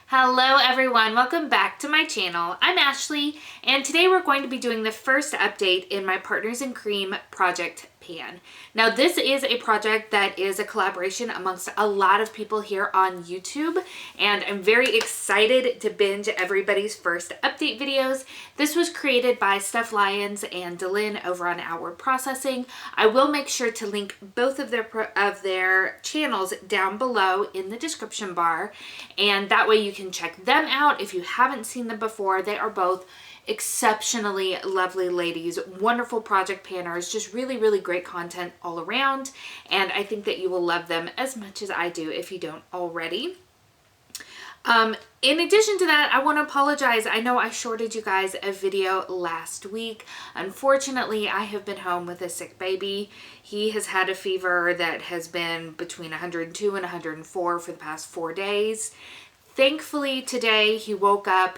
Hello everyone, welcome back to my channel. I'm Ashley and today we're going to be doing the first update in my Partners in Cream project pan. Now this is a project that is a collaboration amongst a lot of people here on YouTube and I'm very excited to binge everybody's first update videos. This was created by Steph Lyons and DaLin over on Outward Processing. I will make sure to link both of their channels down below in the description bar, and that way you can check them out if you haven't seen them before. They are both exceptionally lovely ladies, wonderful project panners, just really great content all around, and I think that you will love them as much as I do if you don't already. In addition to that, I want to apologize. I know I shorted you guys a video last week. Unfortunately, I have been home with a sick baby. He has had a fever that has been between 102 and 104 for the past 4 days. Thankfully, today he woke up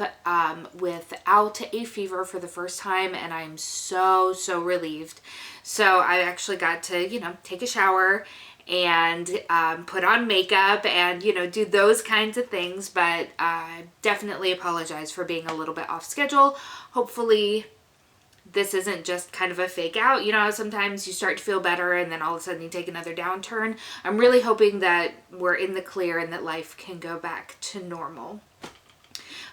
without a fever for the first time, and I'm so relieved. So I actually got to, take a shower and put on makeup and, do those kinds of things. But I definitely apologize for being a little bit off schedule. Hopefully this isn't just kind of a fake out. You know how sometimes you start to feel better and then all of a sudden you take another downturn? I'm really hoping that we're in the clear and that life can go back to normal.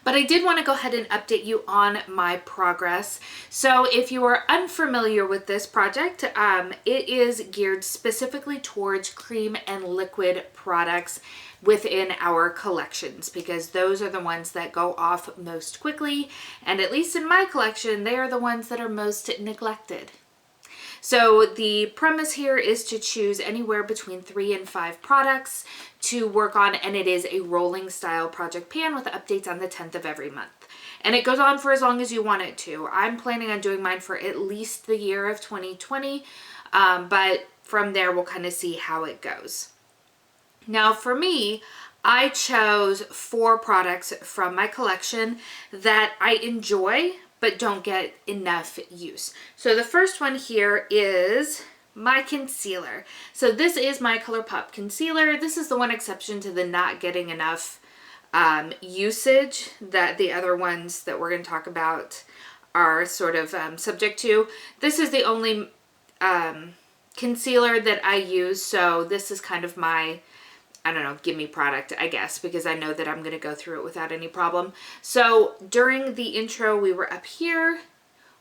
But I did want to go ahead and update you on my progress. So if you are unfamiliar with this project, it is geared specifically towards cream and liquid products within our collections, because those are the ones that go off most quickly, and at least in my collection, they are the ones that are most neglected. So the premise here is to choose anywhere between 3 and 5 products to work on, and it is a rolling style project pan with updates on the 10th of every month. And it goes on for as long as you want it to. I'm planning on doing mine for at least the year of 2020, but from there we'll kind of see how it goes. Now for me, I chose 4 products from my collection that I enjoy but don't get enough use. So the first one here is my concealer. So this is my ColourPop concealer. This is the one exception to the not getting enough usage that the other ones that we're going to talk about are sort of subject to. This is the only concealer that I use, so this is kind of my, I don't know, gimme product, I guess, because I know that I'm going to go through it without any problem. So during the intro, we were up here.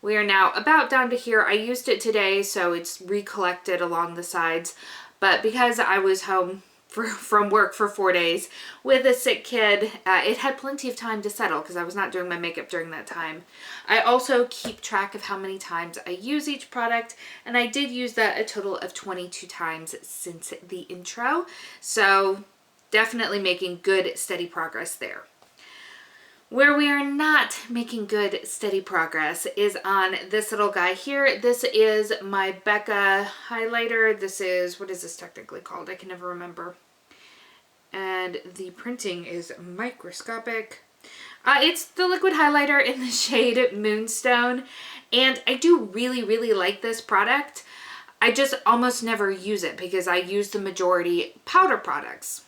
We are now about down to here. I used it today, so it's recollected along the sides. But because I was home from work for 4 days with a sick kid, it had plenty of time to settle because I was not doing my makeup during that time. I also keep track of how many times I use each product, and I did use that a total of 22 times since the intro. So definitely making good, steady progress there. Where we are not making good, steady progress is on this little guy here. This is my Becca Highlighter. This is, what is this technically called? I can never remember. And the printing is microscopic. It's the liquid highlighter in the shade Moonstone. And I do really like this product. I just almost never use it because I use the majority powder products.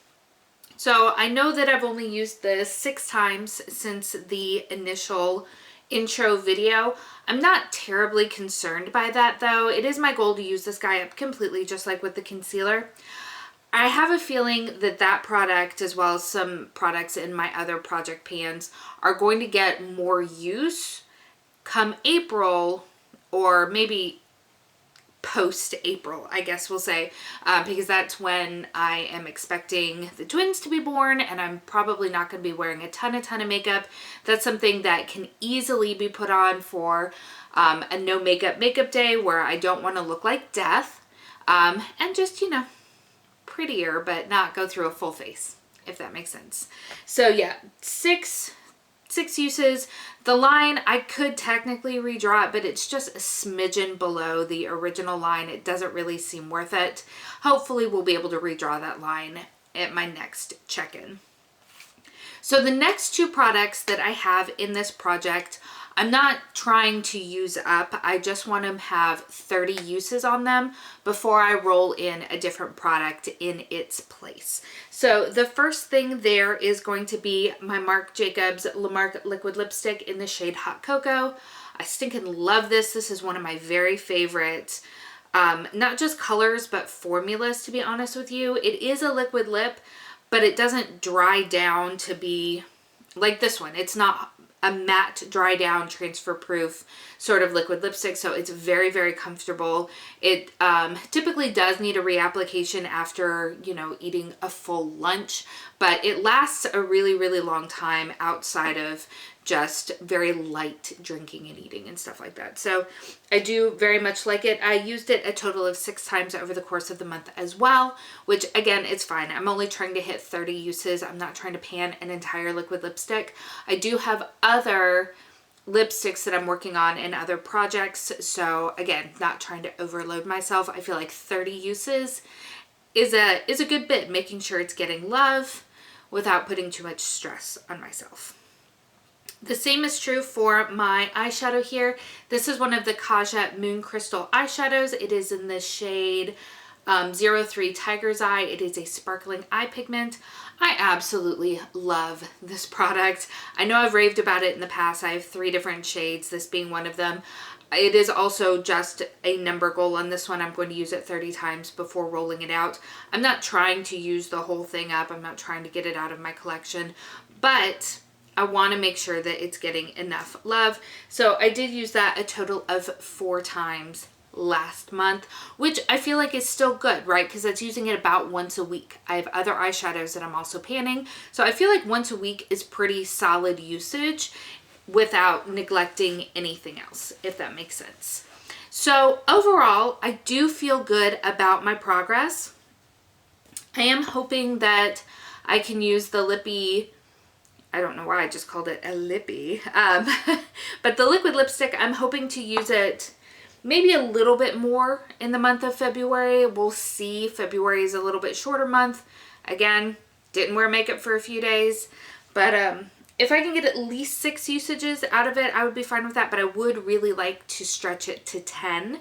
So I know that I've only used this 6 times since the initial intro video. I'm not terribly concerned by that though. It is my goal to use this guy up completely, just like with the concealer. I have a feeling that that product, as well as some products in my other project pans, are going to get more use come April, or maybe post-April, I guess we'll say, because that's when I am expecting the twins to be born, and I'm probably not going to be wearing a ton of makeup. That's something that can easily be put on for a no makeup day where I don't want to look like death, and just, prettier, but not go through a full face, if that makes sense. So yeah, six uses. The line, I could technically redraw it, but it's just a smidgen below the original line. It doesn't really seem worth it. Hopefully we'll be able to redraw that line at my next check-in. So the next 2 products that I have in this project, I'm not trying to use up. I just want to have 30 uses on them before I roll in a different product in its place. So the first thing there is going to be my Marc Jacobs Lamarca liquid lipstick in the shade Hot Cocoa. I stinking love this. This is one of my very favorite, not just colors, but formulas, to be honest with you. It is a liquid lip, but it doesn't dry down to be like this one. It's not a matte, dry down, transfer proof sort of liquid lipstick, so it's very, very comfortable. It typically does need a reapplication after, you know, eating a full lunch, but it lasts a really, really long time outside of just very light drinking and eating and stuff like that. So I do very much like it. I used it a total of 6 times over the course of the month as well, which again, it's fine. I'm only trying to hit 30 uses. I'm not trying to pan an entire liquid lipstick. I do have other lipsticks that I'm working on in other projects. So again, not trying to overload myself. I feel like 30 uses is a good bit, making sure it's getting love without putting too much stress on myself. The same is true for my eyeshadow here. This is one of the Kaja Moon Crystal eyeshadows. It is in the shade 03 Tiger's Eye. It is a sparkling eye pigment. I absolutely love this product. I know I've raved about it in the past. I have 3 different shades, this being one of them. It is also just a number goal on this one. I'm going to use it 30 times before rolling it out. I'm not trying to use the whole thing up. I'm not trying to get it out of my collection, but I want to make sure that it's getting enough love. So I did use that a total of 4 times last month, which I feel like is still good, right? Because that's using it about once a week. I have other eyeshadows that I'm also panning. So I feel like once a week is pretty solid usage without neglecting anything else, if that makes sense. So overall, I do feel good about my progress. I am hoping that I can use the lippy, I don't know why I just called it a lippy, but the liquid lipstick, I'm hoping to use it maybe a little bit more in the month of February. We'll see. February is a little bit shorter month. Again, didn't wear makeup for a few days, but if I can get at least 6 usages out of it, I would be fine with that, but I would really like to stretch it to 10.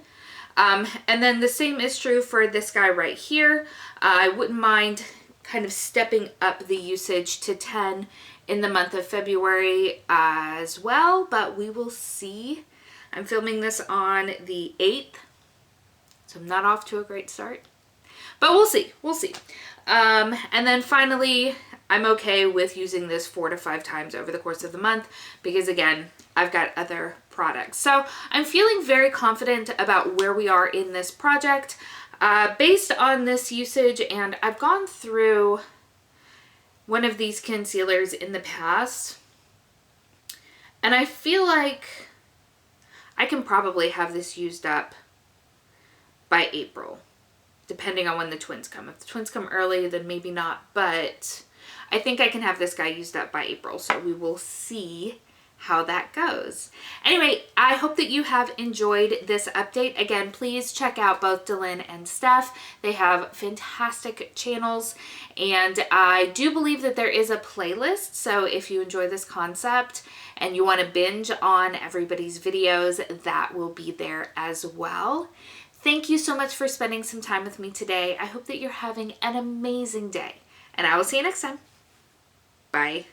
And then the same is true for this guy right here. I wouldn't mind kind of stepping up the usage to 10 in the month of February as well, but we will see. I'm filming this on the 8th, so I'm not off to a great start, but we'll see. We'll see. And then finally, I'm okay with using this 4 to 5 times over the course of the month because, again, I've got other products. So I'm feeling very confident about where we are in this project based on this usage, and I've gone through one of these concealers in the past, and I feel like I can probably have this used up by April, depending on when the twins come. If the twins come early, then maybe not, but I think I can have this guy used up by April, so we will see how that goes. Anyway, I hope that you have enjoyed this update. Again, please check out both DaLin and Steph. They have fantastic channels, and I do believe that there is a playlist, so if you enjoy this concept and you want to binge on everybody's videos, that will be there as well. Thank you so much for spending some time with me today. I hope that you're having an amazing day, and I will see you next time. Bye.